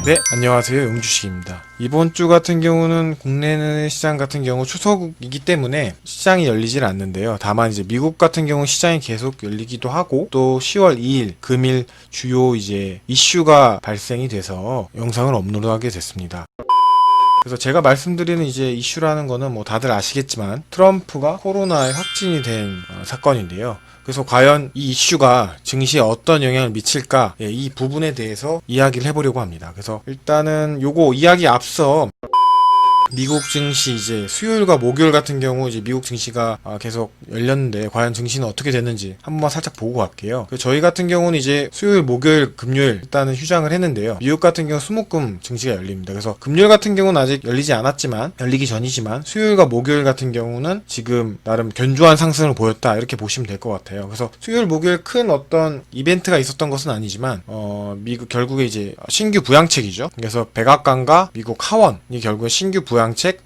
네, 안녕하세요. 용주식입니다. 이번 주 같은 경우는 국내 시장 같은 경우 추석이기 때문에 시장이 열리질 않는데요. 다만 이제 미국 같은 경우 시장이 계속 열리기도 하고 또 10월 2일 금일 주요 이제 이슈가 발생이 돼서 영상을 업로드하게 됐습니다. 그래서 제가 말씀드리는 이제 이슈라는 거는 뭐 다들 아시겠지만 트럼프가 코로나에 확진이 된 사건인데요. 그래서 과연 이 이슈가 증시에 어떤 영향을 미칠까, 이 부분에 대해서 이야기를 해보려고 합니다. 그래서 일단은 요거 이야기 앞서 미국 증시 이제 수요일과 목요일 같은 경우 이제 미국 증시가 계속 열렸는데 과연 증시는 어떻게 됐는지 한번만 살짝 보고 갈게요. 저희 같은 경우는 이제 수요일, 목요일, 금요일 일단은 휴장을 했는데요. 미국 같은 경우 수목금 증시가 열립니다. 그래서 금요일 같은 경우는 아직 열리지 않았지만 열리기 전이지만 수요일과 목요일 같은 경우는 지금 나름 견조한 상승을 보였다 이렇게 보시면 될 것 같아요. 그래서 수요일, 목요일 큰 어떤 이벤트가 있었던 것은 아니지만 미국 결국에 이제 신규 부양책이죠. 그래서 백악관과 미국 하원이 결국에 신규 부양책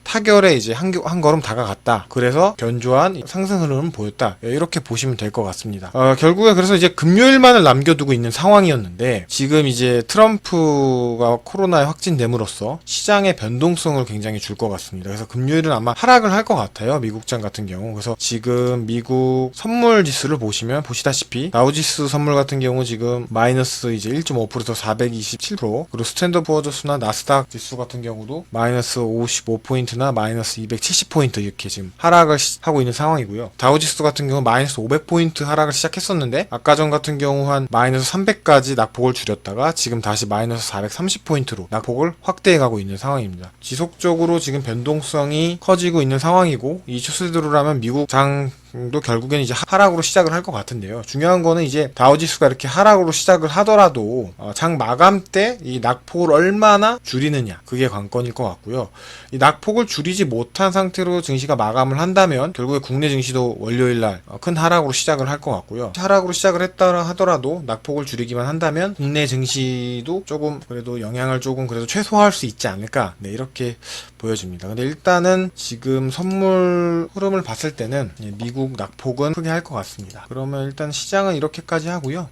타결에 이제 한 걸음 다가갔다. 그래서 견조한 상승 흐름을 보였다. 이렇게 보시면 될 것 같습니다. 결국에 그래서 이제 금요일만을 남겨두고 있는 상황이었는데 지금 이제 트럼프가 코로나에 확진됨으로써 시장의 변동성을 굉장히 줄 것 같습니다. 그래서 금요일은 아마 하락을 할 것 같아요. 미국장 같은 경우. 그래서 지금 미국 선물 지수를 보시면 보시다시피 다우지수 선물 같은 경우 지금 마이너스 이제 1.5%에서 427%, 그리고 스탠더드포어지수나 나스닥 지수 같은 경우도 마이너스 55포인트나 마이너스 270포인트 이렇게 지금 하락을 하고 있는 상황이고요. 다우지수 같은 경우 마이너스 500포인트 하락을 시작했었는데 아까 전 같은 경우 한 마이너스 300까지 낙폭을 줄였다가 지금 다시 마이너스 430포인트로 낙폭을 확대해가고 있는 상황입니다. 지속적으로 지금 변동성이 커지고 있는 상황이고 이 추세대로라면 미국 장도 결국엔 이제 하락으로 시작을 할 것 같은데요. 중요한 거는 이제 다우지수가 이렇게 하락으로 시작을 하더라도 장 마감 때 이 낙폭을 얼마나 줄이느냐 그게 관건일 것 같고요. 이 낙폭을 줄이지 못한 상태로 증시가 마감을 한다면 결국에 국내 증시도 월요일날 큰 하락으로 시작을 할 것 같고요. 하락으로 시작을 했다 하더라도 낙폭을 줄이기만 한다면 국내 증시도 조금 그래도 영향을 조금 그래도 최소화할 수 있지 않을까, 네, 이렇게 보여집니다. 근데 일단은 지금 선물 흐름을 봤을 때는 미국 낙폭은 크게 할 것 같습니다. 그러면 일단 시장은 이렇게까지 하고요.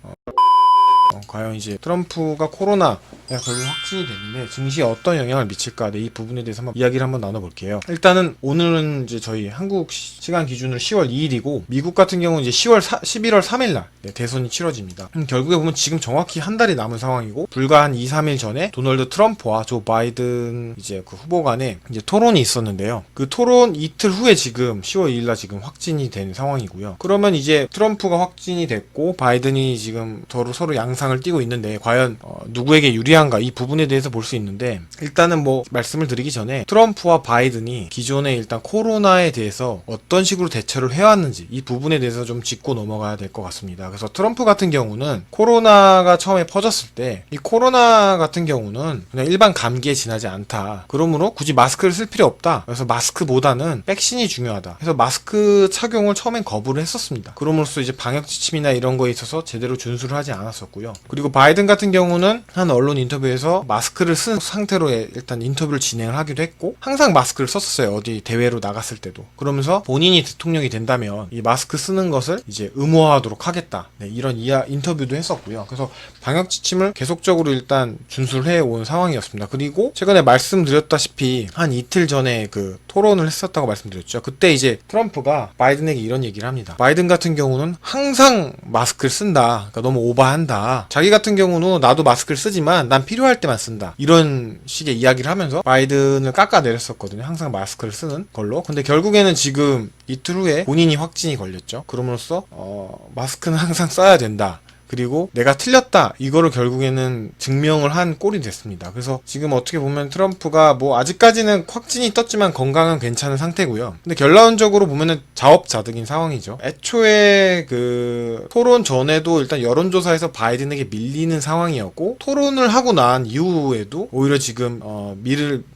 과연 이제 트럼프가 코로나가 결국 확진이 됐는데 증시에 어떤 영향을 미칠까, 이 부분에 대해서 한번 이야기를 한번 나눠볼게요. 일단은 오늘은 이제 저희 한국 시간 기준으로 10월 2일이고 미국 같은 경우는 이제 11월 3일날 대선이 치러집니다. 결국에 보면 지금 정확히 한 달이 남은 상황이고 불과 한 2, 3일 전에 도널드 트럼프와 조 바이든 이제 그 후보 간에 이제 토론이 있었는데요. 그 토론 이틀 후에 지금 10월 2일날 지금 확진이 된 상황이고요. 그러면 이제 트럼프가 확진이 됐고 바이든이 지금 서로 양상을 띠고 있는데 과연 누구에게 유리한가, 이 부분에 대해서 볼 수 있는데 일단은 뭐 말씀을 드리기 전에 트럼프와 바이든이 기존에 일단 코로나에 대해서 어떤 식으로 대처를 해왔는지 이 부분에 대해서 좀 짚고 넘어가야 될 것 같습니다. 그래서 트럼프 같은 경우는 코로나가 처음에 퍼졌을 때 이 코로나 같은 경우는 그냥 일반 감기에 지나지 않다. 그러므로 굳이 마스크를 쓸 필요 없다. 그래서 마스크보다는 백신이 중요하다. 그래서 마스크 착용을 처음엔 거부를 했었습니다. 그럼으로써 이제 방역 지침이나 이런 거에 있어서 제대로 준수를 하지 않았었고요. 그리고 바이든 같은 경우는 한 언론 인터뷰에서 마스크를 쓴 상태로 일단 인터뷰를 진행을 하기도 했고 항상 마스크를 썼었어요. 어디 대회로 나갔을 때도. 그러면서 본인이 대통령이 된다면 이 마스크 쓰는 것을 이제 의무화하도록 하겠다. 네, 이런 인터뷰도 했었고요. 그래서 방역 지침을 계속적으로 일단 준수를 해온 상황이었습니다. 그리고 최근에 말씀드렸다시피 한 이틀 전에 그 토론을 했었다고 말씀드렸죠. 그때 이제 트럼프가 바이든에게 이런 얘기를 합니다. 바이든 같은 경우는 항상 마스크를 쓴다. 그러니까 너무 오버한다. 자기 같은 경우는 나도 마스크를 쓰지만 난 필요할 때만 쓴다. 이런 식의 이야기를 하면서 바이든을 깎아내렸었거든요. 항상 마스크를 쓰는 걸로. 근데 결국에는 지금 이틀 후에 본인이 확진이 걸렸죠. 그럼으로써 마스크는 항상 써야 된다. 그리고 내가 틀렸다, 이거를 결국에는 증명을 한 꼴이 됐습니다. 그래서 지금 어떻게 보면 트럼프가 뭐 아직까지는 확진이 떴지만 건강은 괜찮은 상태고요. 근데 결론적으로 보면은 자업자득인 상황이죠. 애초에 그 토론 전에도 일단 여론조사에서 바이든에게 밀리는 상황이었고 토론을 하고 난 이후에도 오히려 지금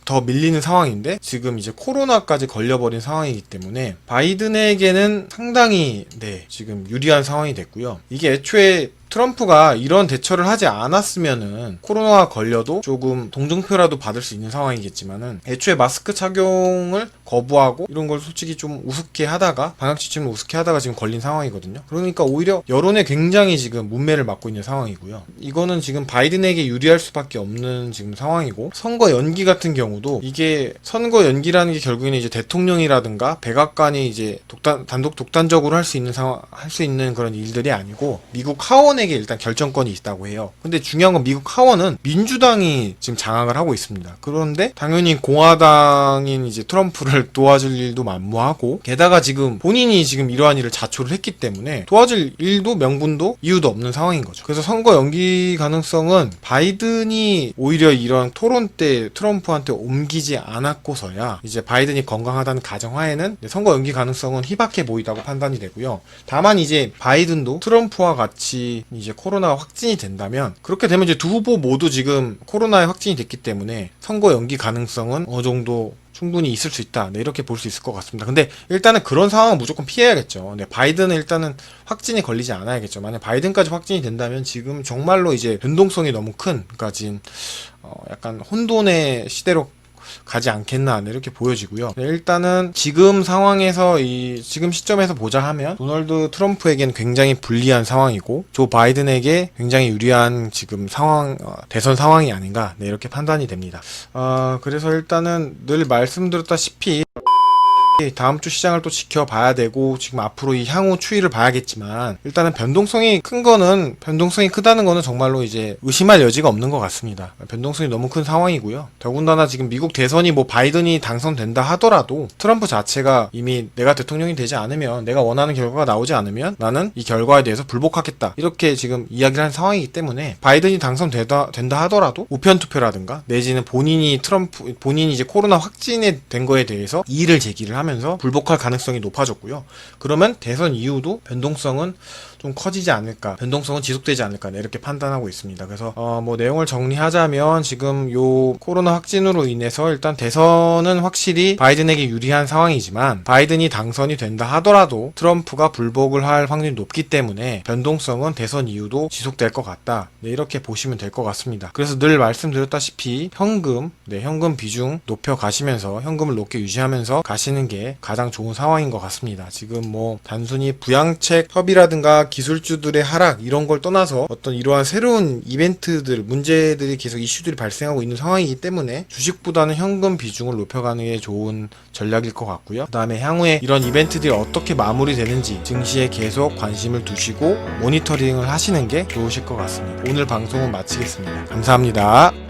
더 밀리는 상황인데 지금 이제 코로나까지 걸려버린 상황이기 때문에 바이든에게는 상당히 지금 유리한 상황이 됐고요. 이게 애초에 트럼프가 이런 대처를 하지 않았으면은 코로나가 걸려도 조금 동정표라도 받을 수 있는 상황이겠지만은 애초에 마스크 착용을 거부하고 이런 걸 솔직히 좀 우습게 하다가 방역 지침을 우습게 하다가 지금 걸린 상황이거든요. 그러니까 오히려 여론에 굉장히 지금 문매를 맞고 있는 상황이고요. 이거는 지금 바이든에게 유리할 수밖에 없는 지금 상황이고, 선거 연기 같은 경우도 이게 선거 연기라는 게 결국에는 이제 대통령이라든가 백악관이 이제 단독 독단적으로 할 수 있는 할 수 있는 그런 일들이 아니고 미국 하원에게 일단 결정권이 있다고 해요. 근데 중요한 건 미국 하원은 민주당이 지금 장악을 하고 있습니다. 그런데 당연히 공화당인 이제 트럼프를 도와줄 일도 만무하고, 게다가 지금 본인이 지금 이러한 일을 자초를 했기 때문에 도와줄 일도 명분도 이유도 없는 상황인 거죠. 그래서 선거 연기 가능성은 바이든이 오히려 이런 토론 때 트럼프한테 옮기지 않았고서야 이제 바이든이 건강하다는 가정하에는 선거 연기 가능성은 희박해 보이다고 판단이 되고요. 다만 이제 바이든도 트럼프와 같이 이제 코로나가 확진이 된다면, 그렇게 되면 이제 두 후보 모두 지금 코로나에 확진이 됐기 때문에 선거 연기 가능성은 어느 정도 충분히 있을 수 있다. 네, 이렇게 볼 수 있을 것 같습니다. 근데 일단은 그런 상황은 무조건 피해야겠죠. 네, 바이든은 일단은 확진이 걸리지 않아야겠죠. 만약 바이든까지 확진이 된다면 지금 정말로 이제 변동성이 너무 큰, 그러니까 지금 약간 혼돈의 시대로 가지 않겠나, 네, 이렇게 보여지고요. 네, 일단은 지금 상황에서 지금 시점에서 보자 하면 도널드 트럼프에게는 굉장히 불리한 상황이고 조 바이든에게 굉장히 유리한 지금 상황, 대선 상황이 아닌가, 네, 이렇게 판단이 됩니다. 그래서 일단은 늘 말씀드렸다시피 다음 주 시장을 또 지켜봐야 되고 지금 앞으로 이 향후 추이를 봐야겠지만, 일단은 변동성이 크다는 거는 정말로 이제 의심할 여지가 없는 것 같습니다. 변동성이 너무 큰 상황이고요. 더군다나 지금 미국 대선이 뭐 바이든이 당선된다 하더라도 트럼프 자체가 이미 내가 대통령이 되지 않으면, 내가 원하는 결과가 나오지 않으면 나는 이 결과에 대해서 불복하겠다, 이렇게 지금 이야기를 한 상황이기 때문에 바이든이 당선된다 하더라도 우편 투표라든가 내지는 본인이 이제 코로나 확진이 된 거에 대해서 이의를 제기를 하면서 불복할 가능성이 높아졌고요. 그러면 대선 이후도 변동성은 좀 커지지 않을까, 변동성은 지속되지 않을까, 네, 이렇게 판단하고 있습니다. 그래서 뭐 내용을 정리하자면 지금 요 코로나 확진으로 인해서 일단 대선은 확실히 바이든에게 유리한 상황이지만, 바이든이 당선이 된다 하더라도 트럼프가 불복을 할 확률이 높기 때문에 변동성은 대선 이후도 지속될 것 같다, 네, 이렇게 보시면 될 것 같습니다. 그래서 늘 말씀드렸다시피 현금 비중 높여 가시면서 현금을 높게 유지하면서 가시는 게 가장 좋은 상황인 것 같습니다. 지금 뭐 단순히 부양책 협의라든가 기술주들의 하락 이런 걸 떠나서 어떤 이러한 새로운 이벤트들, 문제들이 계속 이슈들이 발생하고 있는 상황이기 때문에 주식보다는 현금 비중을 높여가는 게 좋은 전략일 것 같고요. 그 다음에 향후에 이런 이벤트들이 어떻게 마무리되는지 증시에 계속 관심을 두시고 모니터링을 하시는 게 좋으실 것 같습니다. 오늘 방송은 마치겠습니다. 감사합니다.